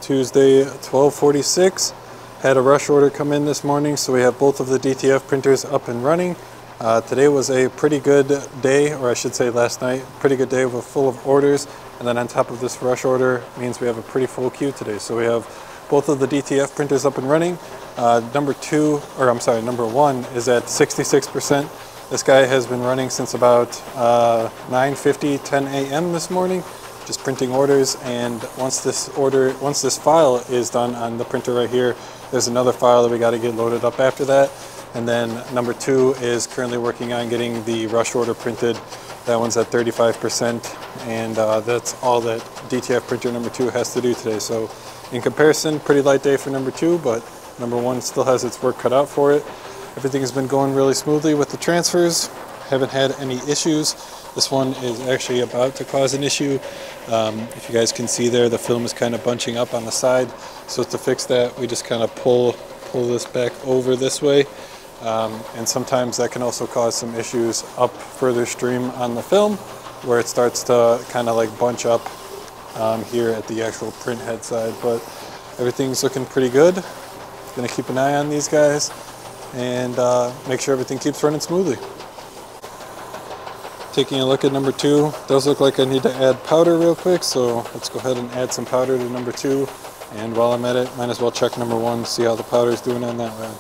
Tuesday, 12:46. Had a rush order come in this morning, so we have both of the DTF printers up and running. Today was a pretty good day, or I should say last night, pretty good day with full of orders. And then on top of this rush order means we have a pretty full queue today. So we have both of the DTF printers up and running. Number one is at 66%. This guy has been running since about 9:50, 10 a.m. this morning, just printing orders. And once this file is done on the printer right here, there's another file that we got to get loaded up after that. And then number two is currently working on getting the rush order printed. That one's at 35%, and that's all that DTF printer number two has to do today. So in comparison, pretty light day for number two, but number one still has its work cut out for it. Everything has been going really smoothly with the transfers. Haven't had any issues. This one is actually about to cause an issue. If you guys can see there, the film is kind of bunching up on the side. So to fix that, we just kind of pull this back over this way. And sometimes that can also cause some issues up further stream on the film, where it starts to kind of like bunch up here at the actual print head side. But everything's looking pretty good. Gonna keep an eye on these guys and make sure everything keeps running smoothly. Taking a look at number two, does look like I need to add powder real quick, so let's go ahead and add some powder to number two. And while I'm at it, might as well check number one, see how the powder is doing on that one.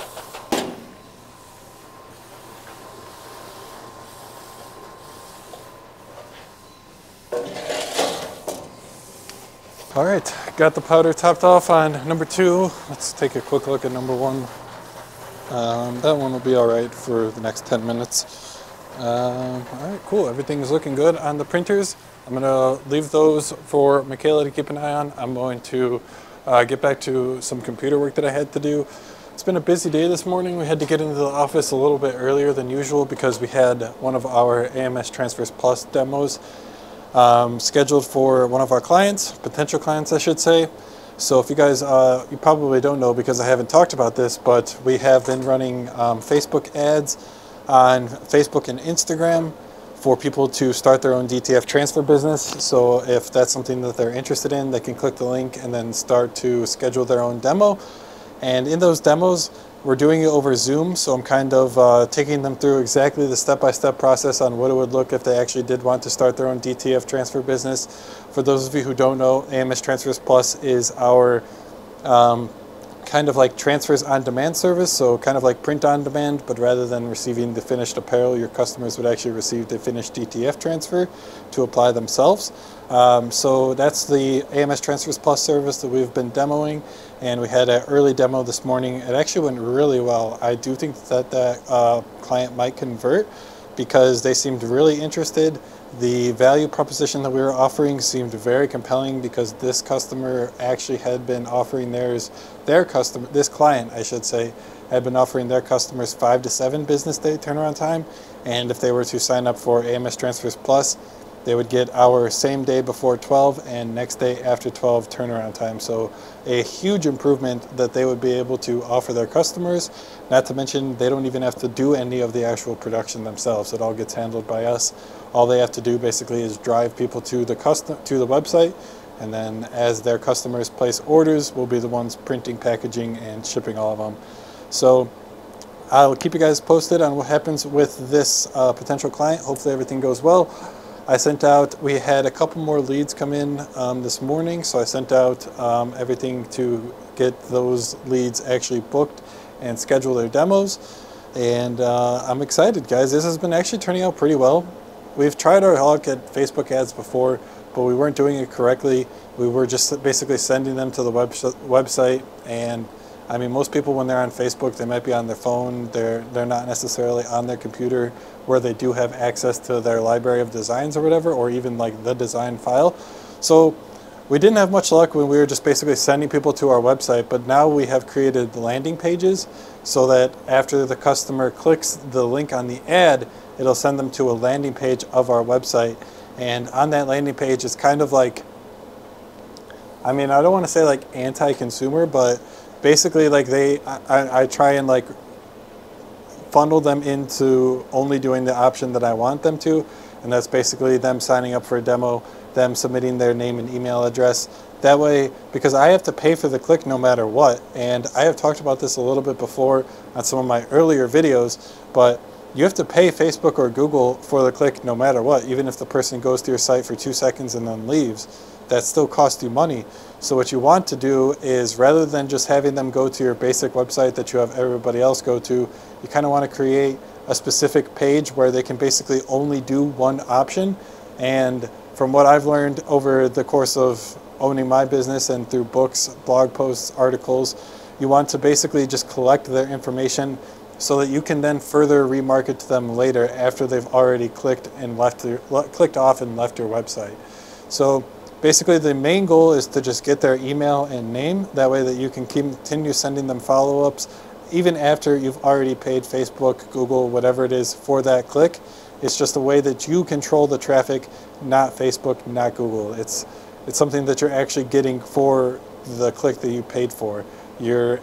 All right, got the powder topped off on number two. Let's take a quick look at number one. That one will be all right for the next 10 minutes. All right, cool. Everything is looking good on the printers. I'm gonna leave those for Michaela to keep an eye on. I'm going to get back to some computer work that I had to do. It's been a busy day this morning. We had to get into the office a little bit earlier than usual because we had one of our AMS Transfers Plus demos scheduled for one of our clients, potential clients I should say. So if you guys, you probably don't know because I haven't talked about this, but we have been running Facebook ads on Facebook and Instagram for people to start their own DTF transfer business. So if that's something that they're interested in, they can click the link and then start to schedule their own demo. And in those demos, we're doing it over Zoom, so I'm kind of taking them through exactly the step-by-step process on what it would look if they actually did want to start their own DTF transfer business. For those of you who don't know, AMS Transfers Plus is our kind of like transfers on demand service, so kind of like print on demand, but rather than receiving the finished apparel, your customers would actually receive the finished DTF transfer to apply themselves. So that's the AMS Transfers Plus service that we've been demoing, and we had an early demo this morning. It actually went really well. I do think that that client might convert because they seemed really interested. The value proposition that we were offering seemed very compelling because this customer actually had been offering this client, I should say, had been offering their customers 5 to 7 business day turnaround time. And if they were to sign up for AMS Transfers Plus, they would get our same day before 12 and next day after 12 turnaround time. So a huge improvement that they would be able to offer their customers. Not to mention, they don't even have to do any of the actual production themselves. It all gets handled by us. All they have to do basically is drive people to the website, and then as their customers place orders, we'll be the ones printing, packaging, and shipping all of them. So I'll keep you guys posted on what happens with this potential client. Hopefully everything goes well. We had a couple more leads come in this morning, so I sent out everything to get those leads actually booked and schedule their demos. And I'm excited, guys. This has been actually turning out pretty well. We've tried our luck at Facebook ads before, but we weren't doing it correctly. We were just basically sending them to the website, and I mean, most people when they're on Facebook, they might be on their phone. They're not necessarily on their computer where they do have access to their library of designs or whatever, or even like the design file. So we didn't have much luck when we were just basically sending people to our website, but now we have created landing pages so that after the customer clicks the link on the ad, it'll send them to a landing page of our website. And on that landing page, it's kind of like, I mean, I don't want to say like anti-consumer, but basically like I try and like funnel them into only doing the option that I want them to. And that's basically them signing up for a demo, them submitting their name and email address, That way, because I have to pay for the click no matter what, and I have talked about this a little bit before on some of my earlier videos, but you have to pay Facebook or Google for the click no matter what. Even if the person goes to your site for 2 seconds and then leaves, that still costs you money. So what you want to do is, rather than just having them go to your basic website that you have everybody else go to, you kind of want to create a specific page where they can basically only do one option. And from what I've learned over the course of owning my business and through books, blog posts, articles, you want to basically just collect their information so that you can then further remarket to them later after they've already clicked off and left your website. So basically the main goal is to just get their email and name. That way that you can continue sending them follow-ups even after you've already paid Facebook, Google, whatever it is for that click. It's just a way that you control the traffic, not Facebook, not Google. It's something that you're actually getting for the click that you paid for. You're,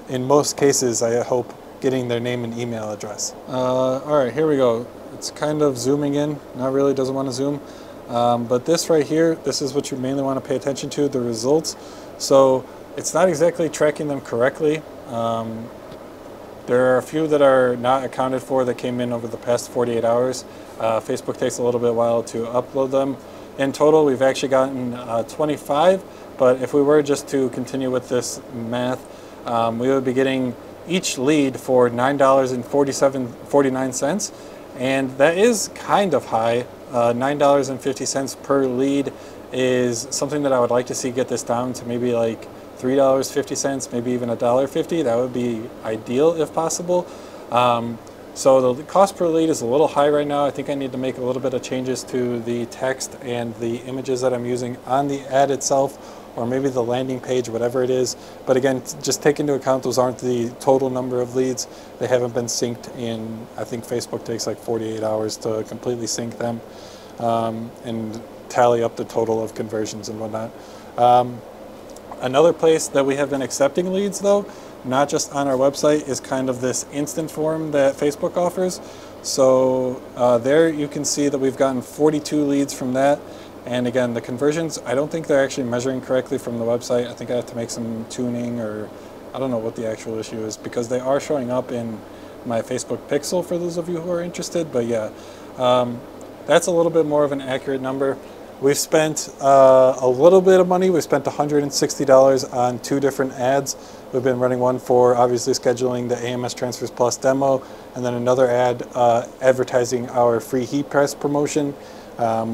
in most cases, I hope, getting their name and email address. All right, here we go. It's kind of zooming in. Not really, doesn't want to zoom. But this right here, this is what you mainly want to pay attention to, the results. So it's not exactly tracking them correctly. There are a few that are not accounted for that came in over the past 48 hours. Facebook takes a little bit while to upload them. In total, we've actually gotten 25, but if we were just to continue with this math, we would be getting each lead for $9.49, and that is kind of high. $9.50 per lead is something that I would like to see get this down to maybe like $3.50, maybe even $1.50. That would be ideal if possible. So the cost per lead is a little high right now. I think I need to make a little bit of changes to the text and the images that I'm using on the ad itself, or maybe the landing page, whatever it is. But again, just take into account those aren't the total number of leads. They haven't been synced in, I think Facebook takes like 48 hours to completely sync them and tally up the total of conversions and whatnot. Another place that we have been accepting leads though, not just on our website, is kind of this instant form that Facebook offers. So there you can see that we've gotten 42 leads from that. And again, the conversions, I don't think they're actually measuring correctly from the website. I think I have to make some tuning, or I don't know what the actual issue is, because they are showing up in my Facebook Pixel for those of you who are interested. But yeah, that's a little bit more of an accurate number. We've spent a little bit of money. We spent $160 on 2 different ads. We've been running one for obviously scheduling the AMS Transfers Plus demo, and then another ad advertising our free heat press promotion,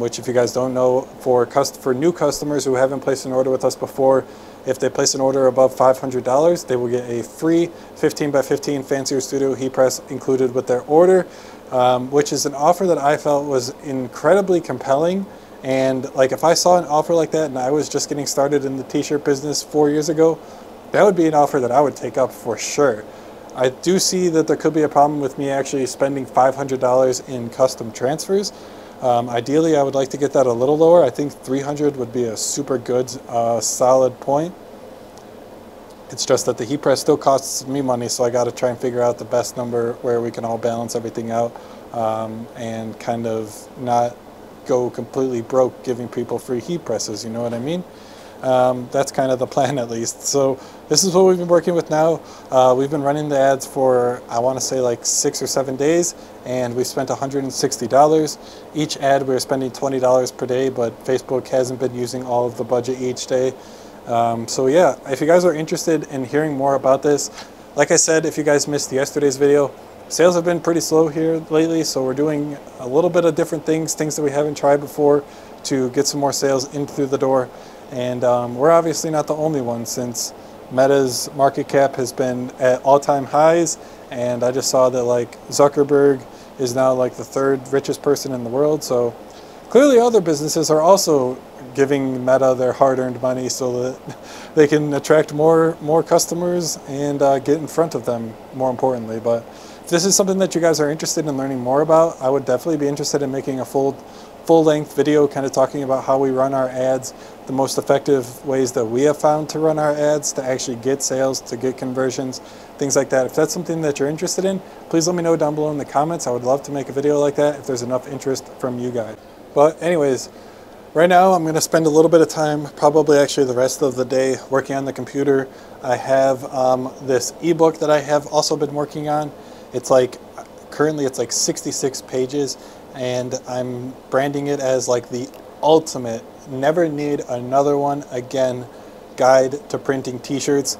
which, if you guys don't know, for new customers who haven't placed an order with us before, if they place an order above $500, they will get a free 15x15 Fancier Studio heat press included with their order, which is an offer that I felt was incredibly compelling. And like, if I saw an offer like that and I was just getting started in the t-shirt business 4 years ago, that would be an offer that I would take up for sure. I do see that there could be a problem with me actually spending $500 in custom transfers. Ideally, I would like to get that a little lower. I think $300 would be a super good, solid point. It's just that the heat press still costs me money, so I got to try and figure out the best number where we can all balance everything out and kind of not go completely broke giving people free heat presses, you know what I mean? That's kind of the plan, at least. So this is what we've been working with now. We've been running the ads for, I want to say, like 6 or 7 days, and we spent $160. Each ad we're spending $20 per day, but Facebook hasn't been using all of the budget each day. So yeah, if you guys are interested in hearing more about this, like I said, if you guys missed yesterday's video, sales have been pretty slow here lately, so we're doing a little bit of different things that we haven't tried before to get some more sales in through the door. And we're obviously not the only one, since Meta's market cap has been at all-time highs, and I just saw that like Zuckerberg is now like the 3rd richest person in the world. So clearly other businesses are also giving Meta their hard-earned money so that they can attract more customers and get in front of them, more importantly. But if this is something that you guys are interested in learning more about, I would definitely be interested in making a full-length video kind of talking about how we run our ads, the most effective ways that we have found to run our ads to actually get sales, to get conversions, things like that. If that's something that you're interested in, please let me know down below in the comments. I would love to make a video like that if there's enough interest from you guys. But anyways, Right now I'm going to spend a little bit of time, probably actually the rest of the day, working on the computer. I have this ebook that I have also been working on. It's like, currently it's like 66 pages, and I'm branding it as like the ultimate, never need another one again, guide to printing t-shirts.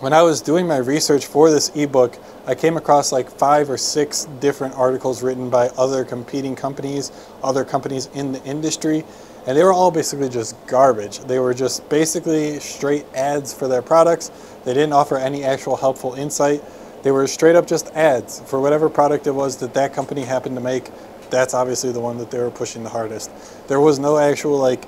When I was doing my research for this ebook, I came across like 5 or 6 different articles written by other competing companies, other companies in the industry, and they were all basically just garbage. They were just basically straight ads for their products. They didn't offer any actual helpful insight. They were straight up just ads for whatever product it was that that company happened to make. That's obviously the one that they were pushing the hardest. There was no actual like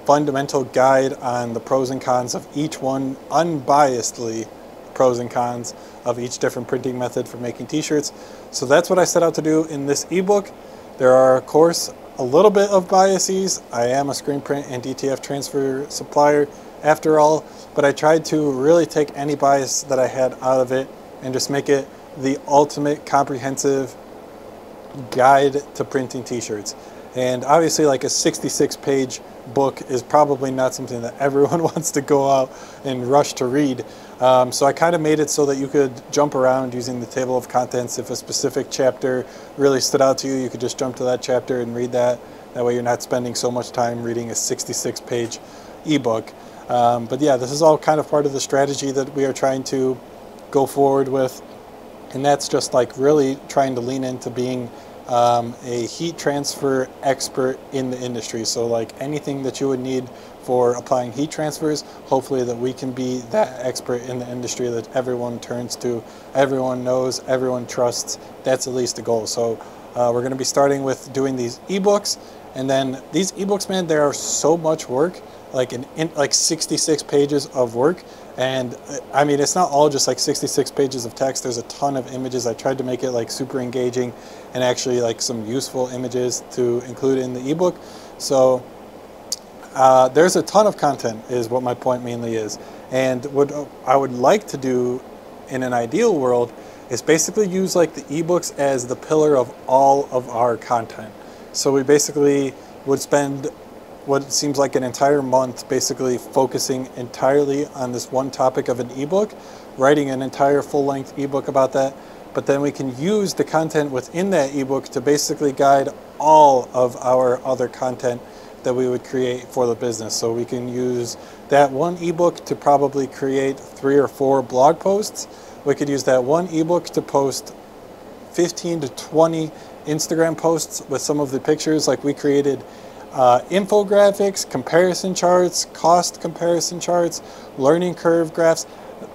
fundamental guide on the pros and cons of each one, unbiasedly pros and cons of each different printing method for making t-shirts. So that's what I set out to do in this ebook. There are, of course, a little bit of biases. I am a screen print and DTF transfer supplier after all, but I tried to really take any bias that I had out of it and just make it the ultimate comprehensive guide to printing t-shirts. And obviously like a 66-page book is probably not something that everyone wants to go out and rush to read. So I kind of made it so that you could jump around using the table of contents. If a specific chapter really stood out to you, you could just jump to that chapter and read that. That way you're not spending so much time reading a 66-page ebook. But yeah, this is all kind of part of the strategy that we are trying to go forward with. And that's just like really trying to lean into being a heat transfer expert in the industry. So like anything that you would need for applying heat transfers, hopefully that we can be that expert in the industry that everyone turns to, everyone knows, everyone trusts. That's at least the goal. So we're going to be starting with doing these ebooks, and then these ebooks, man, there are so much work, like like 66 pages of work. And I mean, it's not all just like 66 pages of text. There's a ton of images. I tried to make it like super engaging and actually like some useful images to include in the ebook. So there's a ton of content is what my point mainly is. And what I would like to do in an ideal world is basically use like the ebooks as the pillar of all of our content. So we basically would spend what seems like an entire month basically focusing entirely on this one topic of an ebook, writing an entire full-length ebook about that, but then we can use the content within that ebook to basically guide all of our other content that we would create for the business. So we can use that one ebook to probably create 3 or 4 blog posts. We could use that one ebook to post 15 to 20 Instagram posts with some of the pictures. Like we created infographics, comparison charts, cost comparison charts, learning curve graphs,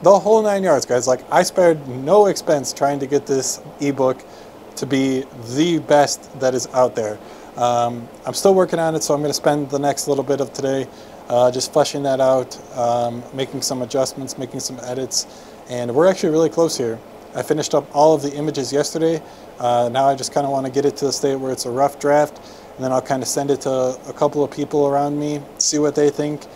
the whole 9 yards, guys. Like I spared no expense trying to get this ebook to be the best that is out there. I'm still working on it, so I'm going to spend the next little bit of today just fleshing that out, making some adjustments, making some edits, and we're actually really close here. I finished up all of the images yesterday. Now I just kind of want to get it to the state where it's a rough draft, and then I'll kind of send it to a couple of people around me, see what they think,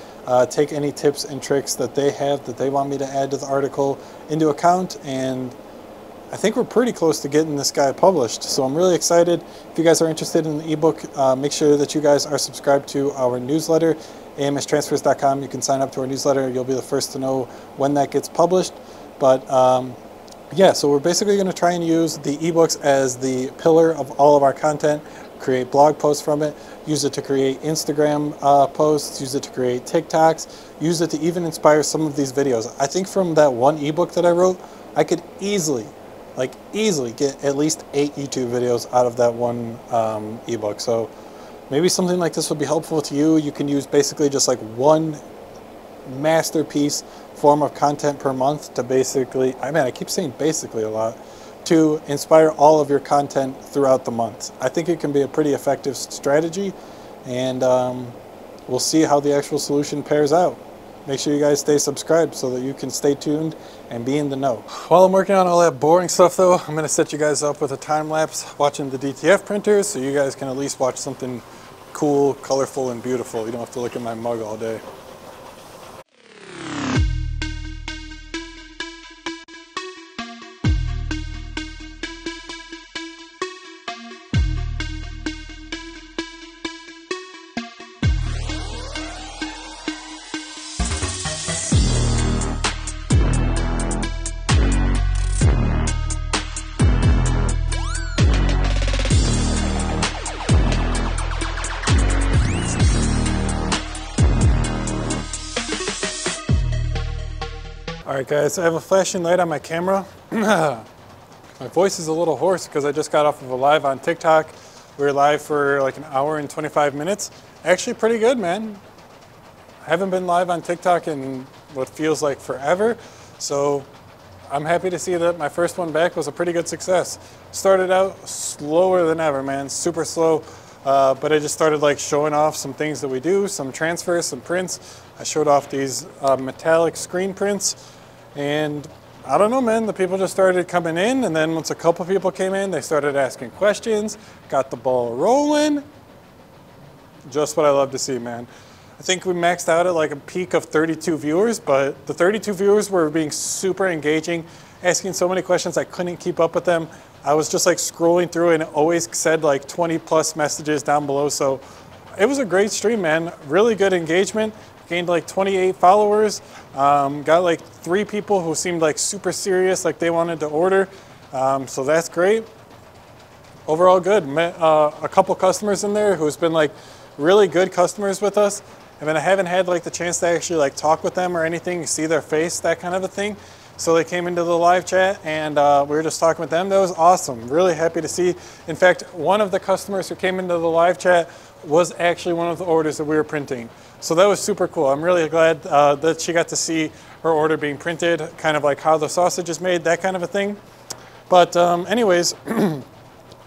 take any tips and tricks that they have that they want me to add to the article into account, and I think we're pretty close to getting this guy published. So I'm really excited. If you guys are interested in the ebook, make sure that you guys are subscribed to our newsletter, amstransfers.com. You can sign up to our newsletter. You'll be the first to know when that gets published. But yeah, so we're basically going to try and use the ebooks as the pillar of all of our content, create blog posts from it, use it to create Instagram posts, use it to create TikToks, use it to even inspire some of these videos. I think from that one ebook that I wrote, I could easily get at least 8 YouTube videos out of that one ebook. So maybe something like this would be helpful to you. You can use basically just like one masterpiece form of content per month to basically, I keep saying basically a lot, to inspire all of your content throughout the month. I think it can be a pretty effective strategy, and we'll see how the actual solution pairs out. Make sure you guys stay subscribed so that you can stay tuned and be in the know. While I'm working on all that boring stuff though, I'm gonna set you guys up with a time lapse watching the DTF printers so you guys can at least watch something cool, colorful, and beautiful. You don't have to look at my mug all day. All right, guys, I have a flashing light on my camera. My voice is a little hoarse because I just got off of a live on TikTok. We were live for like an hour and 25 minutes. Actually pretty good, man. I haven't been live on TikTok in what feels like forever. So I'm happy to see that my first one back was a pretty good success. Started out slower than ever, man, super slow. But I just started like showing off some things that we do, some transfers, some prints. I showed off these metallic screen prints, and I don't know, man, the people just started coming in, and then once a couple people came in, they started asking questions, got the ball rolling. Just what I love to see, man. I think we maxed out at like a peak of 32 viewers, but the 32 viewers were being super engaging, asking so many questions I couldn't keep up with them. I was just like scrolling through and it always said like 20 plus messages down below. So it was a great stream, man. Really good engagement. Gained like 28 followers. Got like 3 people who seemed like super serious, like they wanted to order. So that's great. Overall good. Met a couple customers in there who's been like really good customers with us. I mean, I haven't had like the chance to actually like talk with them or anything, see their face, that kind of a thing. So they came into the live chat and we were just talking with them. That was awesome. Really happy to see. In fact, one of the customers who came into the live chat was actually one of the orders that we were printing. So that was super cool. I'm really glad that she got to see her order being printed, kind of like how the sausage is made, that kind of a thing. But anyways,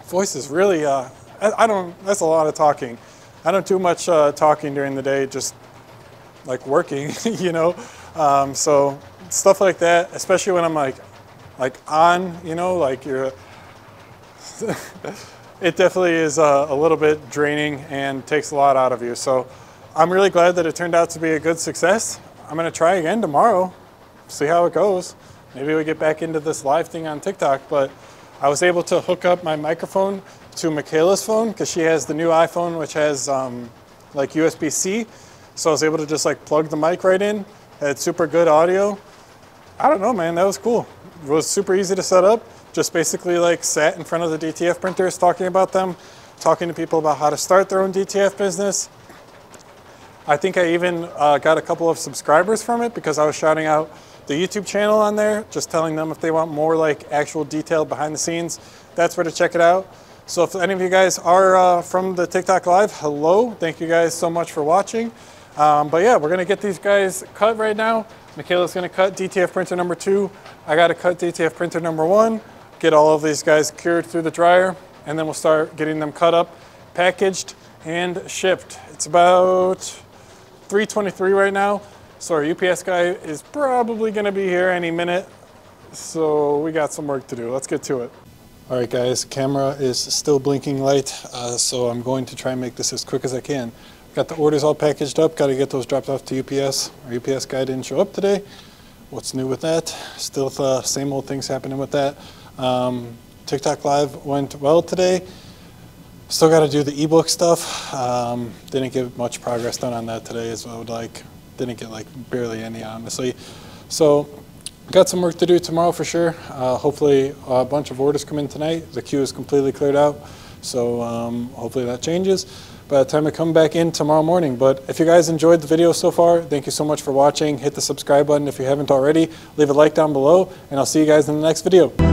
voice is really, that's a lot of talking. I don't do much talking during the day, just like working, you know? So stuff like that, especially when I'm like on, you know, like you're, it definitely is a little bit draining and takes a lot out of you. So I'm really glad that it turned out to be a good success. I'm gonna try again tomorrow, see how it goes. Maybe we get back into this live thing on TikTok, but I was able to hook up my microphone to Michaela's phone because she has the new iPhone, which has like USB-C. So I was able to just like plug the mic right in, had super good audio. I don't know, man, that was cool. It was super easy to set up. Just basically like sat in front of the DTF printers talking about them, talking to people about how to start their own DTF business. I think I even got a couple of subscribers from it because I was shouting out the YouTube channel on there, just telling them if they want more like actual detailed behind the scenes, that's where to check it out. So if any of you guys are from the TikTok Live, hello, thank you guys so much for watching. But yeah, we're gonna get these guys cut right now. Michaela's gonna cut DTF printer number 2. I gotta cut DTF printer number 1, get all of these guys cured through the dryer, and then we'll start getting them cut up, packaged, and shipped. It's about 3:23 right now, so our UPS guy is probably gonna be here any minute. So we got some work to do. Let's get to it. All right, guys, camera is still blinking light, so I'm going to try and make this as quick as I can. Got the orders all packaged up, got to get those dropped off to UPS. Our UPS guy didn't show up today. What's new with that? Still the same old things happening with that. TikTok Live went well today. Still got to do the ebook stuff. Didn't get much progress done on that today as I would like. Didn't get like barely any, honestly. So got some work to do tomorrow for sure. Hopefully a bunch of orders come in tonight. The queue is completely cleared out. So hopefully that changes by the time I come back in tomorrow morning. But if you guys enjoyed the video so far, thank you so much for watching. Hit the subscribe button if you haven't already. Leave a like down below, and I'll see you guys in the next video.